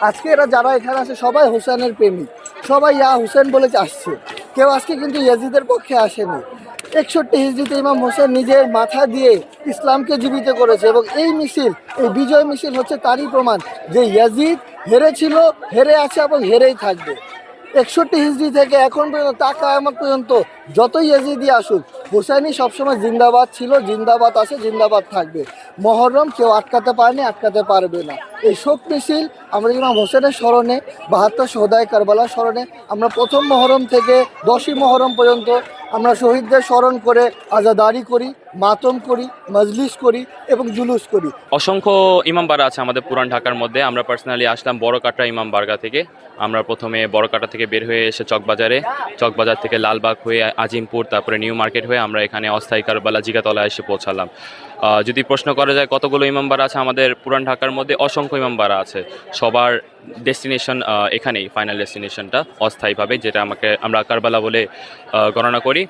আজকে এরা যারা এখানে আছে সবাই হুসেনের প্রেমিক, সবাই ইয়া হুসেন বলে আসছে, কেউ আজকে কিন্তু ইয়াজিদের পক্ষে আসেনি। 61 হিজরিতে ইমাম হোসেন নিজের মাথা দিয়ে ইসলামকে জীবিত করেছে এবং এই মিছিল, এই বিজয় মিছিল হচ্ছে তারই প্রমাণ যে ইয়াজিদ হেরেছিল, হেরে আছে এবং হেরেই থাকবে। 61 হিজরি থেকে এখন পর্যন্ত তা কিয়ামত পর্যন্ত যতই ইয়াজিদি আসুক, হুসাইনি সবসময় জিন্দাবাদ ছিল, জিন্দাবাদ আছে, জিন্দাবাদ থাকবে। মহরম কেউ আটকাতে পারেনি, আটকাতে পারবে না। এই শোক মিছিল আমরা ইমাম হোসেনের স্মরণে, 72 শহদায়ে কারবালার স্মরণে আমরা প্রথম মহরম থেকে 10ই মহরম পর্যন্ত আমরা শহীদদের স্মরণ করে আজাদারি করি, মাতম করি, মজলিস করি এবং জুলুস করি। অসংখ্য ইমামবাড়া আছে আমাদের পুরান ঢাকার মধ্যে। আমরা পার্সোনালি আসলাম বড়কাটা ইমামবাড়া থেকে। আমরা প্রথমে বড়কাটা থেকে বের হয়ে এসে চকবাজারে, চকবাজার থেকে লালবাগ হয়ে আজিমপুর, তারপরে নিউ মার্কেট হয়ে আমরা এখানে অস্থায়ী কারবালা জিগাতলা এসে পৌঁছালাম। যদি প্রশ্ন করা যায় কতগুলো ইমামবাড়া আছে আমাদের পুরান ঢাকার মধ্যে, অসংখ্য ইমামবাড়া আছে। সবার ডেস্টিনেশন এখানেই, ফাইনাল ডেস্টিনেশনটা অস্থায়ীভাবে, যেটা আমরা কারবালা বলে গণনা করি।